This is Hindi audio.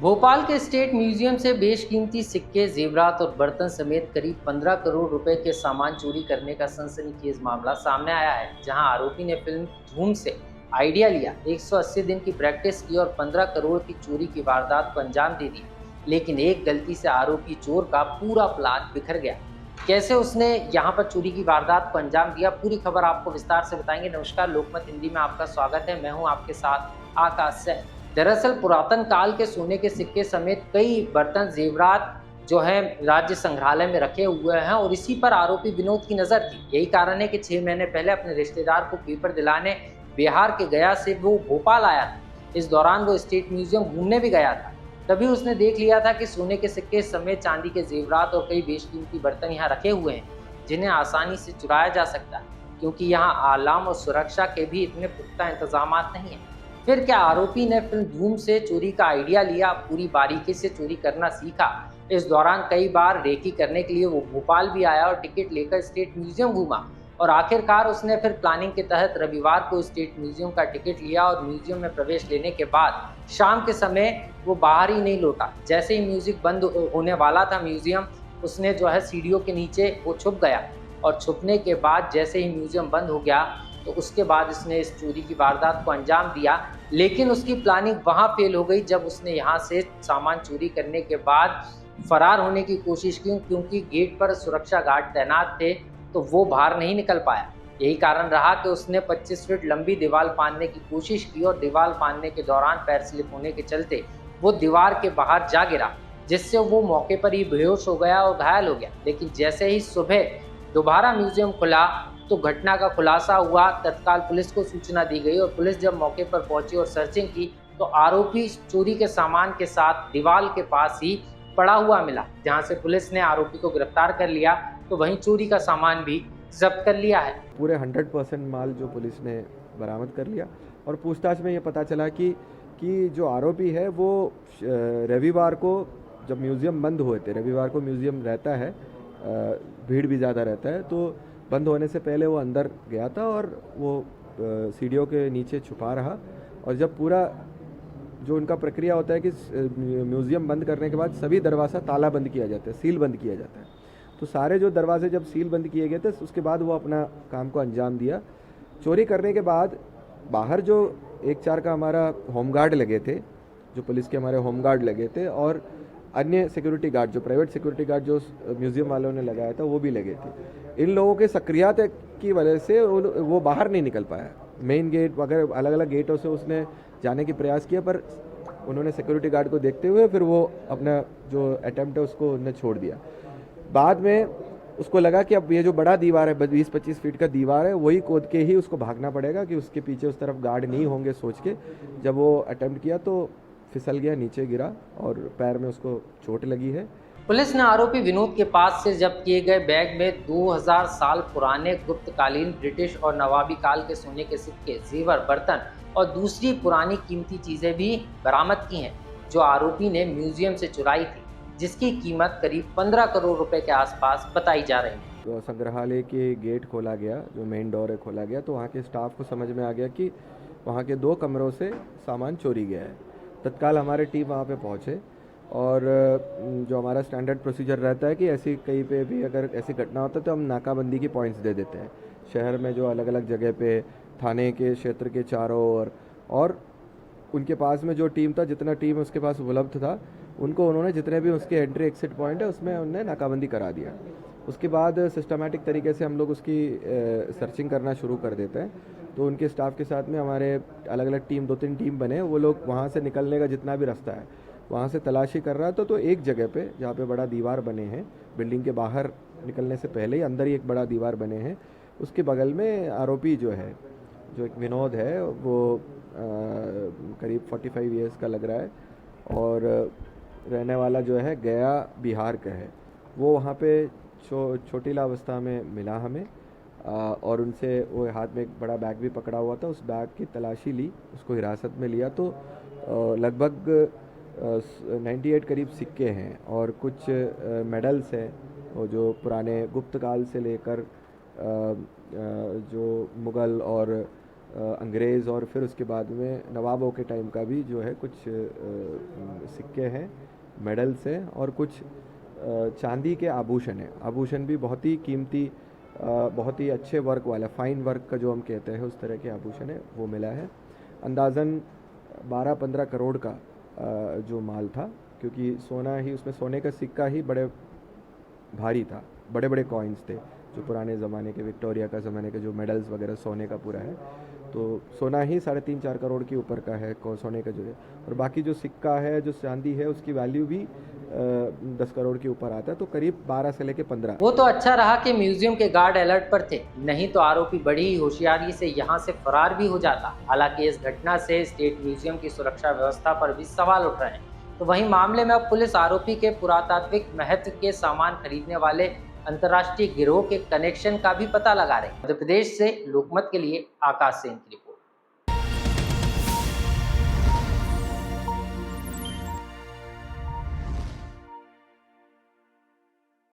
भोपाल के स्टेट म्यूजियम से बेशकीमती सिक्के, जेवरात और बर्तन समेत करीब 15 करोड़ रुपए के सामान चोरी करने का सनसनीखेज मामला सामने आया है, जहां आरोपी ने फिल्म धूम से आइडिया लिया, 180 दिन की प्रैक्टिस की और 15 करोड़ की चोरी की वारदात को अंजाम दे दी। लेकिन एक गलती से आरोपी चोर का पूरा प्लान बिखर गया। कैसे उसने यहाँ पर चोरी की वारदात को अंजाम दिया, पूरी खबर आपको विस्तार से बताएंगे। नमस्कार, लोकमत हिंदी में आपका स्वागत है। मैं हूँ आपके साथ आकाश सैन। दरअसल पुरातन काल के सोने के सिक्के समेत कई बर्तन, जेवरात जो है राज्य संग्रहालय में रखे हुए हैं और इसी पर आरोपी विनोद की नजर थी। यही कारण है कि 6 महीने पहले अपने रिश्तेदार को पेपर दिलाने बिहार के गया से वो भोपाल आया था। इस दौरान वो स्टेट म्यूजियम घूमने भी गया था। तभी उसने देख लिया था कि सोने के सिक्के समेत चांदी के जेवरात और कई बेशकीमती बर्तन यहाँ रखे हुए हैं, जिन्हें आसानी से चुराया जा सकता है, क्योंकि यहाँ आलाम और सुरक्षा के भी इतने पुख्ता इंतजाम नहीं हैं। फिर क्या आरोपी ने फिल्म धूम से चोरी का आइडिया लिया, पूरी बारीकी से चोरी करना सीखा। इस दौरान कई बार रेकी करने के लिए वो भोपाल भी आया और टिकट लेकर स्टेट म्यूजियम घूमा और आखिरकार उसने फिर प्लानिंग के तहत रविवार को स्टेट म्यूजियम का टिकट लिया और म्यूजियम में प्रवेश लेने के बाद शाम के समय वो बाहर ही नहीं लौटा। जैसे ही म्यूजिक बंद होने वाला था म्यूजियम, उसने जो है सीढ़ियों के नीचे वो छुप गया और छुपने के बाद जैसे ही म्यूजियम बंद हो गया तो उसके बाद इसने इस चोरी की वारदात को अंजाम दिया। लेकिन उसकी प्लानिंग वहां फेल हो गई जब उसने यहाँ से सामान चोरी करने के बाद फरार होने की कोशिश की, क्योंकि गेट पर सुरक्षा गार्ड तैनात थे तो वो बाहर नहीं निकल पाया। यही कारण रहा कि उसने 25 फीट लंबी दीवार फांदने की कोशिश की और दीवार फांदने के दौरान पैर स्लिप होने के चलते वो दीवार के बाहर जा गिरा, जिससे वो मौके पर ही बेहोश हो गया और घायल हो गया। लेकिन जैसे ही सुबह दोबारा म्यूजियम खुला तो घटना का खुलासा हुआ। तत्काल पुलिस को सूचना दी गई और पुलिस जब मौके पर पहुंची और सर्चिंग की तो आरोपी चोरी के सामान के साथ दीवार के पास ही पड़ा हुआ मिला, जहां से पुलिस ने आरोपी को गिरफ्तार कर लिया तो वहीं चोरी का सामान भी जब्त कर लिया है। पूरे 100% माल जो पुलिस ने बरामद कर लिया और पूछताछ में ये पता चला कि जो आरोपी है वो रविवार को जब म्यूज़ियम बंद हुए थे, रविवार को म्यूज़ियम रहता है, भीड़ भी ज़्यादा रहता है, तो बंद होने से पहले वो अंदर गया था और वो सीढ़ियों के नीचे छुपा रहा। और जब पूरा जो उनका प्रक्रिया होता है कि म्यूज़ियम बंद करने के बाद सभी दरवाज़ा ताला बंद किया जाता है, सील बंद किया जाता है, तो सारे जो दरवाजे जब सील बंद किए गए थे उसके बाद वो अपना काम को अंजाम दिया। चोरी करने के बाद बाहर जो 1-4 का हमारा होमगार्ड लगे थे, जो पुलिस के हमारे होमगार्ड लगे थे, और अन्य सिक्योरिटी गार्ड, जो प्राइवेट सिक्योरिटी गार्ड जो म्यूज़ियम वालों ने लगाया था, वो भी लगे थे। इन लोगों के सक्रियता की वजह से वो बाहर नहीं निकल पाया। मेन गेट वगैरह अलग अलग गेटों से उसने जाने की प्रयास किया, पर उन्होंने सिक्योरिटी गार्ड को देखते हुए फिर वो अपना जो अटैम्प्ट है उसको उन्होंने छोड़ दिया। बाद में उसको लगा कि अब ये जो बड़ा दीवार है, 20-25 फीट का दीवार है, वही खोद के ही उसको भागना पड़ेगा कि उसके पीछे उस तरफ गार्ड नहीं होंगे सोच के जब वो अटेम्प्ट किया तो फिसल गया, नीचे गिरा और पैर में उसको चोट लगी है। पुलिस ने आरोपी विनोद के पास से जब्त किए गए बैग में 2000 साल पुराने गुप्तकालीन ब्रिटिश और नवाबी काल के सोने के सिक्के, जेवर, बर्तन और दूसरी पुरानी कीमती चीजें भी बरामद की हैं, जो आरोपी ने म्यूजियम से चुराई थी, जिसकी कीमत करीब 15 करोड़ रुपए के आसपास बताई जा रही है। तो संग्रहालय के गेट खोला गया, जो मेन डोर है खोला गया, तो वहाँ के स्टाफ को समझ में आ गया कि वहाँ के 2 कमरों से सामान चोरी गया है। तत्काल हमारे टीम वहाँ पे पहुँचे और जो हमारा स्टैंडर्ड प्रोसीजर रहता है कि ऐसी कहीं पे भी अगर ऐसी घटना होता है तो हम नाकाबंदी की पॉइंट्स दे देते हैं शहर में, जो अलग अलग जगह पे थाने के क्षेत्र के चारों ओर, और उनके पास में जो टीम था, जितना टीम उसके पास उपलब्ध था, उनको उन्होंने जितने भी उसके एंट्री एग्जिट पॉइंट है उसमें उन्होंने नाकाबंदी करा दिया। उसके बाद सिस्टमेटिक तरीके से हम लोग उसकी सर्चिंग करना शुरू कर देते हैं। तो उनके स्टाफ के साथ में हमारे अलग अलग टीम, 2-3 टीम बने, वो लोग वहाँ से निकलने का जितना भी रास्ता है वहाँ से तलाशी कर रहा था। तो एक जगह पे जहाँ पे बड़ा दीवार बने हैं, बिल्डिंग के बाहर निकलने से पहले ही अंदर ही एक बड़ा दीवार बने हैं, उसके बगल में आरोपी जो है, जो एक विनोद है, वो करीब 45 ईयर्स का लग रहा है और रहने वाला जो है गया बिहार का है। वो वहाँ पे छोटी अवस्था में मिला हमें और उनसे वो हाथ में एक बड़ा बैग भी पकड़ा हुआ था, उस बैग की तलाशी ली, उसको हिरासत में लिया तो लगभग 98 करीब सिक्के हैं और कुछ मेडल्स हैं, और जो पुराने गुप्त काल से लेकर जो मुग़ल और अंग्रेज़ और फिर उसके बाद में नवाबों के टाइम का भी जो है कुछ सिक्के हैं, मेडल्स हैं और कुछ चांदी के आभूषण हैं। आभूषण भी बहुत ही कीमती, बहुत ही अच्छे वर्क वाला, फाइन वर्क का जो हम कहते हैं उस तरह के आभूषण है वो मिला है। अंदाज़न 12-15 करोड़ का जो माल था, क्योंकि सोना ही, उसमें सोने का सिक्का ही बड़े भारी था, बड़े बड़े कॉइन्स थे जो पुराने ज़माने के, विक्टोरिया का ज़माने के जो मेडल्स वगैरह सोने का पूरा है, तो सोना ही 3.5-4 करोड़ के ऊपर का है सोने का जो है। और बाकी जो सिक्का है, जो चांदी है, उसकी वैल्यू भी 10 करोड़ के ऊपर आता है, तो करीब 12 से लेके 15। वो तो अच्छा रहा कि म्यूजियम के गार्ड अलर्ट पर थे, नहीं तो आरोपी बड़ी ही होशियारी से यहाँ से फरार भी हो जाता। हालांकि इस घटना से स्टेट म्यूजियम की सुरक्षा व्यवस्था पर भी सवाल उठ रहे हैं। तो वहीं मामले में अब पुलिस आरोपी के पुरातात्विक महत्व के सामान खरीदने वाले अंतर्राष्ट्रीय गिरोह के कनेक्शन का भी पता लगा रही है। मध्य प्रदेश से लोकमत के लिए आकाश सेन की रिपोर्ट।